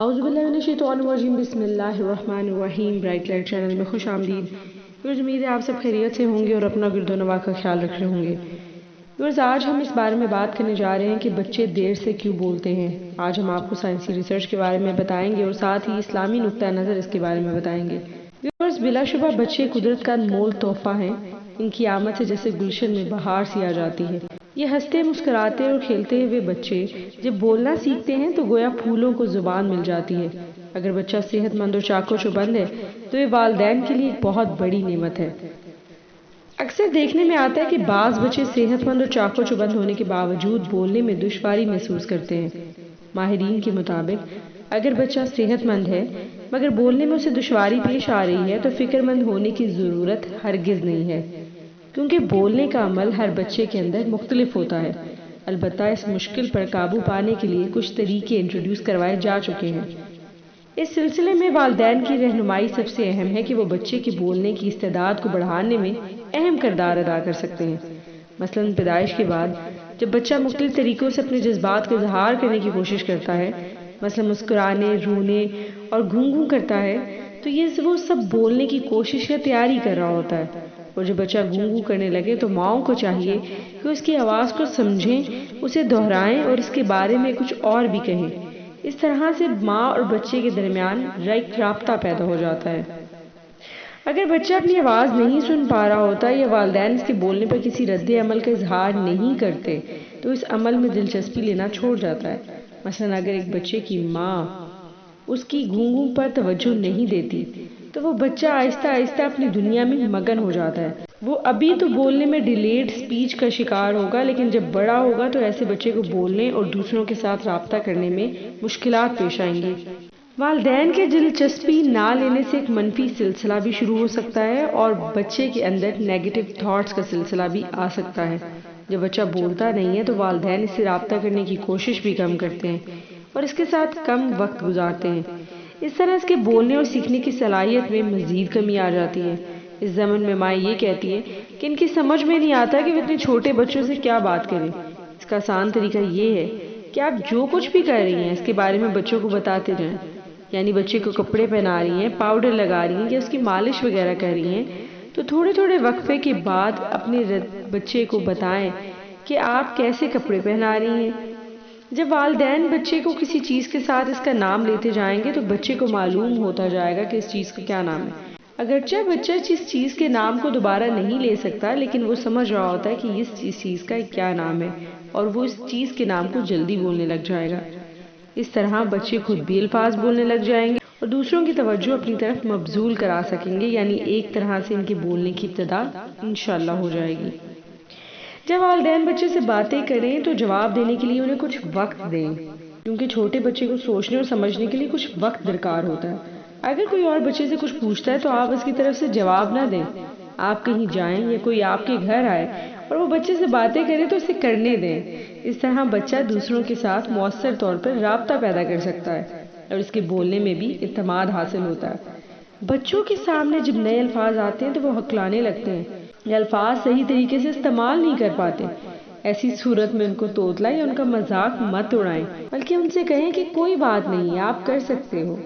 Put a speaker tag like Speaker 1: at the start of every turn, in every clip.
Speaker 1: اعوذ باللہ من الشیطان الرجیم، بسم اللہ الرحمن الرحیم۔ برائٹ لائٹ چینل میں خوش آمدید۔ امید ہے آپ سب خیریت سے ہوں گے اور اپنا گرد و نواح کا خیال رکھ رہے ہوں گے۔ آج ہم اس بارے میں بات کرنے جا رہے ہیں کہ بچے دیر سے کیوں بولتے ہیں۔ آج ہم آپ کو سائنسی ریسرچ کے بارے میں بتائیں گے اور ساتھ ہی اسلامی نقطہ نظر اس کے بارے میں بتائیں گے۔ بلا شبہ بچے قدرت کا انمول تحفہ ہیں۔ ان کی آمد سے جیسے گلشن میں بہار سی آ جاتی ہے۔ یہ ہنستے مسکراتے اور کھیلتے ہوئے بچے جب بولنا سیکھتے ہیں تو گویا پھولوں کو زبان مل جاتی ہے۔ اگر بچہ صحت مند اور چاق و چوبند ہے تو یہ والدین کے لیے ایک بہت بڑی نعمت ہے۔ اکثر دیکھنے میں آتا ہے کہ بعض بچے صحت مند اور چاق و چوبند ہونے کے باوجود بولنے میں دشواری محسوس کرتے ہیں۔ ماہرین کے مطابق اگر بچہ صحت مند ہے مگر بولنے میں اسے دشواری پیش آ رہی ہے تو فکر مند ہونے کی ضرورت ہرگز نہیں ہے، کیونکہ بولنے کا عمل ہر بچے کے اندر مختلف ہوتا ہے۔ البتہ اس مشکل پر قابو پانے کے لیے کچھ طریقے انٹروڈیوس کروائے جا چکے ہیں۔ اس سلسلے میں والدین کی رہنمائی سب سے اہم ہے کہ وہ بچے کی بولنے کی استعداد کو بڑھانے میں اہم کردار ادا کر سکتے ہیں۔ مثلاً پیدائش کے بعد جب بچہ مختلف طریقوں سے اپنے جذبات کا اظہار کرنے کی کوشش کرتا ہے، مثلاً مسکرانے، رونے اور گھوں کرتا ہے، تو یہ وہ سب بولنے کی کوشش یا تیاری کر رہا ہوتا ہے۔ اور جب بچہ گھوں کرنے لگے تو ماؤں کو چاہیے کہ اس کی آواز کو سمجھیں، اسے دہرائیں اور اس کے بارے میں کچھ اور بھی کہیں۔ اس طرح سے ماں اور بچے کے درمیان ایک رابطہ پیدا ہو جاتا ہے۔ اگر بچہ اپنی آواز نہیں سن پا رہا ہوتا یا والدین اس کے بولنے پر کسی رد عمل کا اظہار نہیں کرتے تو اس عمل میں دلچسپی لینا چھوڑ جاتا ہے۔ مثلاً اگر ایک بچے کی ماں اس کی گھوں پر توجہ نہیں دیتی تو وہ بچہ آہستہ آہستہ اپنی دنیا میں مگن ہو جاتا ہے۔ وہ ابھی تو بولنے میں ڈیلیڈ سپیچ کا شکار ہوگا، لیکن جب بڑا ہوگا تو ایسے بچے کو بولنے اور دوسروں کے ساتھ رابطہ کرنے میں مشکلات پیش آئیں گی۔ والدین کے دلچسپی نہ لینے سے ایک منفی سلسلہ بھی شروع ہو سکتا ہے اور بچے کے اندر نیگیٹو تھاٹس کا سلسلہ بھی آ سکتا ہے۔ جب بچہ بولتا نہیں ہے تو والدین اس سے رابطہ کرنے کی کوشش بھی کم کرتے ہیں اور اس کے ساتھ کم وقت گزارتے ہیں۔ اس طرح اس کے بولنے اور سیکھنے کی صلاحیت میں مزید کمی آ جاتی ہے۔ اس زمن میں ماں یہ کہتی ہے کہ ان کی سمجھ میں نہیں آتا کہ وہ اتنے چھوٹے بچوں سے کیا بات کریں۔ اس کا آسان طریقہ یہ ہے کہ آپ جو کچھ بھی کر رہی ہیں اس کے بارے میں بچوں کو بتاتے جائیں۔ یعنی بچے کو کپڑے پہنا رہی ہیں، پاؤڈر لگا رہی ہیں یا اس کی مالش وغیرہ کر رہی ہیں تو تھوڑے تھوڑے وقفے کے بعد اپنے بچے کو بتائیں کہ آپ کیسے کپڑے پہنا رہی ہیں۔ جب والدین بچے کو کسی چیز کے ساتھ اس کا نام لیتے جائیں گے تو بچے کو معلوم ہوتا جائے گا کہ اس چیز کا کیا نام ہے۔ اگرچہ بچہ اس چیز کے نام کو دوبارہ نہیں لے سکتا، لیکن وہ سمجھ رہا ہوتا ہے کہ اس چیز کا کیا نام ہے اور وہ اس چیز کے نام کو جلدی بولنے لگ جائے گا۔ اس طرح بچے خود بھی الفاظ بولنے لگ جائیں گے اور دوسروں کی توجہ اپنی طرف مبذول کرا سکیں گے، یعنی ایک طرح سے ان کے بولنے کی ابتدا انشاءاللہ ہو جائے گی۔ جب والدین بچے سے باتیں کریں تو جواب دینے کے لیے انہیں کچھ وقت دیں، کیونکہ چھوٹے بچے کو سوچنے اور سمجھنے کے لیے کچھ وقت درکار ہوتا ہے۔ اگر کوئی اور بچے سے کچھ پوچھتا ہے تو آپ اس کی طرف سے جواب نہ دیں۔ آپ کہیں جائیں یا کوئی آپ کے گھر آئے اور وہ بچے سے باتیں کرے تو اسے کرنے دیں۔ اس طرح بچہ دوسروں کے ساتھ مؤثر طور پر رابطہ پیدا کر سکتا ہے اور اس کے بولنے میں بھی اعتماد حاصل ہوتا ہے۔ بچوں کے سامنے جب نئے الفاظ آتے ہیں تو وہ ہکلانے لگتے ہیں یا الفاظ صحیح طریقے سے استعمال نہیں کر پاتے۔ ایسی صورت میں ان کو توتلا یا ان کا مذاق مت اڑائیں، بلکہ ان سے کہیں کہ کوئی بات نہیں، آپ کر سکتے ہو۔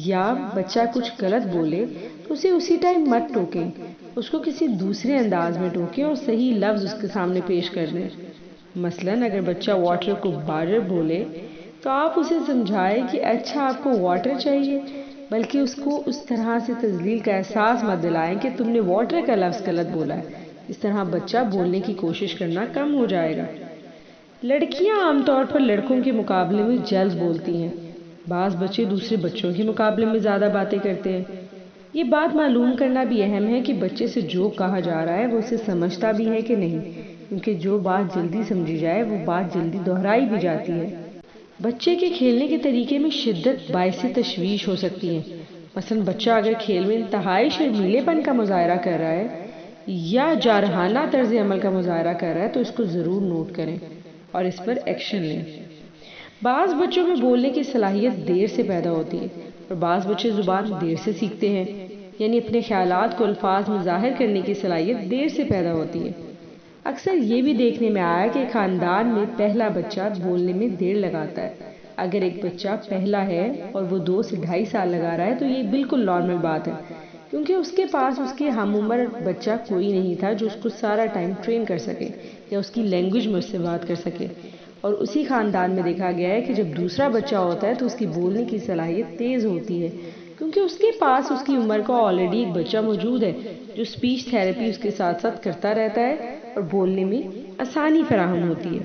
Speaker 1: یا بچہ کچھ غلط بولے تو اسے اسی ٹائم مت ٹوکیں، اس کو کسی دوسرے انداز میں ٹوکیں اور صحیح لفظ اس کے سامنے پیش کر دیں۔ مثلاً اگر بچہ واٹر کو واٹر بولے تو آپ اسے سمجھائیں کہ اچھا آپ کو واٹر چاہیے، بلکہ اس کو اس طرح سے تذلیل کا احساس مت دلائیں کہ تم نے واٹر کا لفظ غلط بولا ہے۔ اس طرح بچہ بولنے کی کوشش کرنا کم ہو جائے گا۔ لڑکیاں عام طور پر لڑکوں کے مقابلے میں جلد بولتی ہیں۔ بعض بچے دوسرے بچوں کے مقابلے میں زیادہ باتیں کرتے ہیں۔ یہ بات معلوم کرنا بھی اہم ہے کہ بچے سے جو کہا جا رہا ہے وہ اسے سمجھتا بھی ہے کہ نہیں، کیونکہ جو بات جلدی سمجھی جائے وہ بات جلدی دہرائی بھی جاتی ہے۔ بچے کے کھیلنے کے طریقے میں شدت باعث تشویش ہو سکتی ہے۔ مثلاً بچہ اگر کھیل میں انتہائی شرمیلے پن کا مظاہرہ کر رہا ہے یا جارحانہ طرز عمل کا مظاہرہ کر رہا ہے تو اس کو ضرور نوٹ کریں اور اس پر ایکشن لیں۔ بعض بچوں میں بولنے کی صلاحیت دیر سے پیدا ہوتی ہے اور بعض بچے زبان دیر سے سیکھتے ہیں، یعنی اپنے خیالات کو الفاظ میں ظاہر کرنے کی صلاحیت دیر سے پیدا ہوتی ہے۔ اکثر یہ بھی دیکھنے میں آیا کہ خاندان میں پہلا بچہ بولنے میں دیر لگاتا ہے اگر ایک بچہ پہلا ہے اور وہ 2 سے 2.5 سال لگا رہا ہے تو یہ بالکل نارمل بات ہے، کیونکہ اس کے پاس اس کے ہم عمر بچہ کوئی نہیں تھا جو اس کو سارا ٹائم ٹرین کر سکے یا اس کی لینگویج میں اس سے بات کر سکے۔ اور اسی خاندان میں دیکھا گیا ہے کہ جب دوسرا بچہ ہوتا ہے تو اس کی بولنے کی صلاحیت تیز ہوتی ہے، کیونکہ اس کے پاس اس کی عمر کا آلریڈی ایک بچہ موجود ہے جو اسپیچ تھیراپی اس کے ساتھ ساتھ کرتا رہتا ہے اور بولنے میں آسانی فراہم ہوتی ہے۔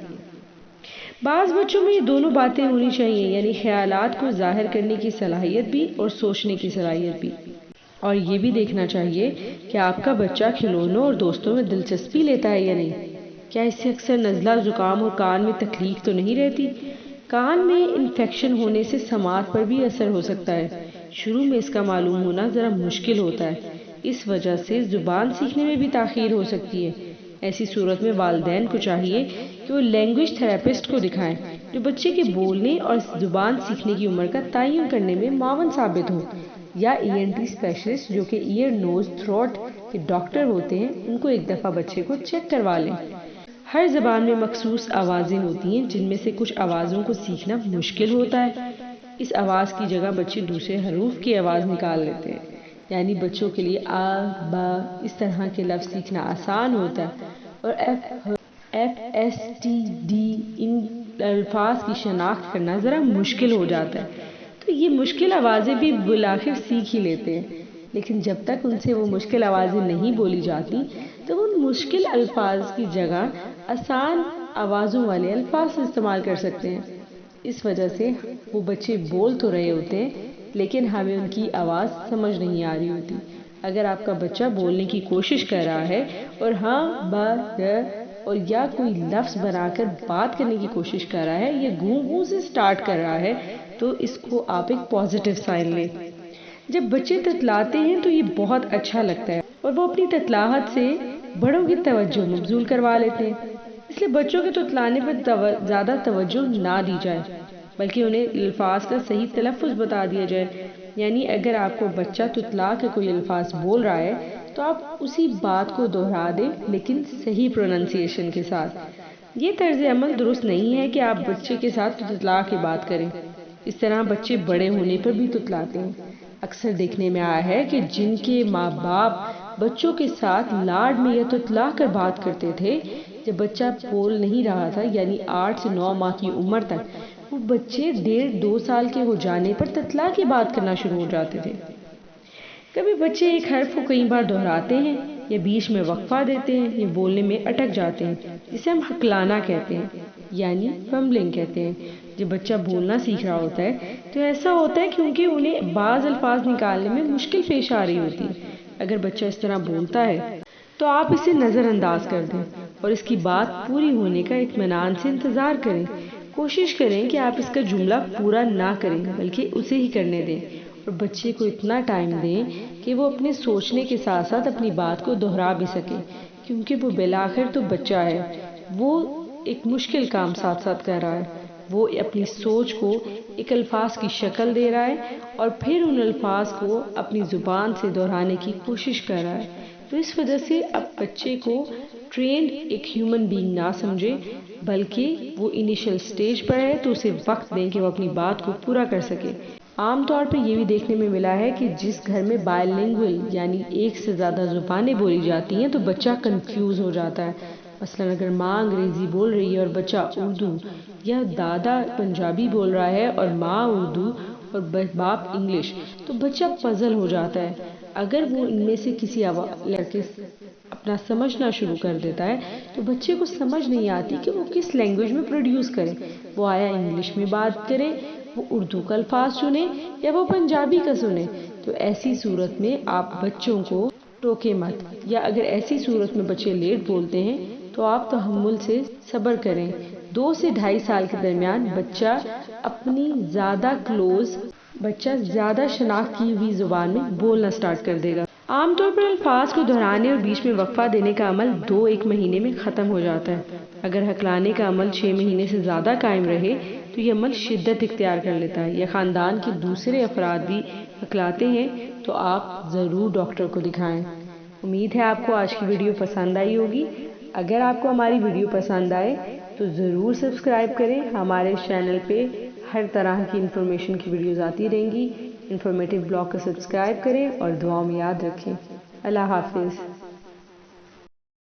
Speaker 1: بعض بچوں میں یہ دونوں باتیں ہونی چاہیے، یعنی خیالات کو ظاہر کرنے کی صلاحیت بھی اور سوچنے کی صلاحیت بھی۔ اور یہ بھی دیکھنا چاہیے کہ آپ کا بچہ کھلونوں اور دوستوں میں دلچسپی لیتا ہے یا نہیں۔ کیا اس سے اکثر نزلہ، زکام اور کان میں تکلیف تو نہیں رہتی؟ کان میں انفیکشن ہونے سے سماعت پر بھی اثر ہو سکتا ہے۔ شروع میں اس کا معلوم ہونا ذرا مشکل ہوتا ہے، اس وجہ سے زبان سیکھنے میں بھی تاخیر ہو سکتی ہے۔ ایسی صورت میں والدین کو چاہیے کہ وہ لینگویج تھراپسٹ کو دکھائیں جو بچے کے بولنے اور زبان سیکھنے کی عمر کا تعین کرنے میں معاون ثابت ہو، یا ENT اسپیشلسٹ جو کہ ایئر نوز تھروٹ کے ڈاکٹر ہوتے ہیں ان کو ایک دفعہ بچے کو چیک کروا لیں۔ ہر زبان میں مخصوص آوازیں ہوتی ہیں جن میں سے کچھ آوازوں کو سیکھنا مشکل ہوتا ہے۔ اس آواز کی جگہ بچے دوسرے حروف کی آواز نکال لیتے ہیں، یعنی بچوں کے لیے آ، با اس طرح کے لفظ سیکھنا آسان ہوتا ہے، اور ایف، ایس، ٹی، ڈی ان الفاظ کی شناخت کرنا ذرا مشکل ہو جاتا ہے۔ تو یہ مشکل آوازیں بھی بالآخر سیکھ ہی لیتے ہیں، لیکن جب تک ان سے وہ مشکل آوازیں نہیں بولی جاتی تو وہ ان مشکل الفاظ کی جگہ آسان آوازوں والے الفاظ استعمال کر سکتے ہیں۔ اس وجہ سے وہ بچے بول تو رہے ہوتے ہیں لیکن ہمیں ان کی آواز سمجھ نہیں آ رہی ہوتی۔ اگر آپ کا بچہ بولنے کی کوشش کر رہا ہے اور ہاں، با، اور یا کوئی لفظ بنا کر بات کرنے کی کوشش کر رہا ہے یا گوں سے سٹارٹ کر رہا ہے تو اس کو آپ ایک پازیٹیو سائن لیں۔ جب بچے تتلاتے ہیں تو یہ بہت اچھا لگتا ہے اور وہ اپنی تتلاہٹ سے بڑوں کی توجہ مبذول کروا لیتے ہیں، اس لیے بچوں کے تتلانے پر زیادہ توجہ نہ دی جائے بلکہ انہیں الفاظ کا صحیح تلفظ بتا دیا جائے۔ یعنی اگر آپ کو بچہ تتلا کے کوئی الفاظ بول رہا ہے تو آپ اسی بات کو دہرا دیں لیکن صحیح پروننسیشن کے ساتھ۔ یہ طرز عمل درست نہیں ہے کہ آپ بچے کے ساتھ تتلا کے بات کریں، اس طرح بچے بڑے ہونے پر بھی تتلاتے ہیں۔ اکثر دیکھنے میں آیا ہے کہ جن کے ماں باپ بچوں کے ساتھ لاڈ میں یا تتلا کر بات کرتے تھے، جب بچہ بول نہیں رہا تھا یعنی 8 سے 9 ماہ کی عمر تک، وہ بچے 1.5-2 سال کے ہو جانے پر تتلا کے بات کرنا شروع ہو جاتے تھے۔ کبھی بچے ایک حرف کو کئی بار دہراتے ہیں یا بیچ میں وقفہ دیتے ہیں یا بولنے میں اٹک جاتے ہیں، جسے ہم ہکلانا کہتے ہیں، یعنی فمبلنگ کہتے ہیں۔ جب بچہ بولنا سیکھ رہا ہوتا ہے تو ایسا ہوتا ہے کیونکہ انہیں بعض الفاظ نکالنے میں مشکل پیش آ رہی ہوتی ہے۔ اگر بچہ اس طرح بولتا ہے تو آپ اسے نظر انداز کر دیں اور اس کی بات پوری ہونے کا اطمینان سے انتظار کریں۔ کوشش کریں کہ آپ اس کا جملہ پورا نہ کریں بلکہ اسے ہی کرنے دیں، اور بچے کو اتنا ٹائم دیں کہ وہ اپنے سوچنے کے ساتھ ساتھ اپنی بات کو دہرا بھی سکے، کیونکہ وہ بالآخر تو بچہ ہے، وہ ایک مشکل کام ساتھ ساتھ کر رہا ہے، وہ اپنی سوچ کو ایک الفاظ کی شکل دے رہا ہے اور پھر ان الفاظ کو اپنی زبان سے دہرانے کی کوشش کر رہا ہے۔ تو اس وجہ سے اب بچے کو ٹرینڈ ایک ہیومن بینگ نہ سمجھے بلکہ وہ انیشل سٹیج پر ہے تو اسے وقت دیں کہ وہ اپنی بات کو پورا کر سکے۔ عام طور پر یہ بھی دیکھنے میں ملا ہے کہ جس گھر میں بائی لنگوئل یعنی ایک سے زیادہ زبانیں بولی جاتی ہیں تو بچہ کنفیوز ہو جاتا ہے۔ مثلا اگر ماں انگریزی بول رہی ہے اور بچہ اردو، یا دادا پنجابی بول رہا ہے اور ماں اردو اور باپ انگلش، تو بچہ پزل ہو جاتا ہے۔ اگر وہ ان میں سے کسی اپنا سمجھنا شروع کر دیتا ہے تو بچے کو سمجھ نہیں آتی کہ وہ کس لینگویج میں پروڈیوس کرے، وہ آیا انگلش میں بات کرے، وہ اردو کا الفاظ سنے یا وہ پنجابی کا سنے۔ تو ایسی صورت میں آپ بچوں کو ٹوکے مت، یا اگر ایسی صورت میں بچے لیٹ بولتے ہیں تو آپ تحمل سے صبر کریں۔ 2 سے 2.5 سال کے درمیان بچہ اپنی زیادہ شناخت کی ہوئی زبان میں بولنا سٹارٹ کر دے گا۔ عام طور پر الفاظ کو دہرانے اور بیچ میں وقفہ دینے کا عمل 2-1 مہینے میں ختم ہو جاتا ہے۔ اگر ہکلانے کا عمل 6 مہینے سے زیادہ قائم رہے تو یہ عمل شدت اختیار کر لیتا ہے، یا خاندان کے دوسرے افراد بھی ہکلاتے ہیں تو آپ ضرور ڈاکٹر کو دکھائیں۔ امید ہے آپ کو آج کی ویڈیو پسند آئی ہوگی۔ اگر آپ کو ہماری ویڈیو پسند آئے تو ضرور سبسکرائب کریں۔ ہمارے چینل پہ ہر طرح کی انفارمیشن کی ویڈیوز آتی رہیں گی۔ انفارمیٹیو بلاگ کو سبسکرائب کریں اور دعاؤں میں یاد رکھیں۔ اللہ حافظ۔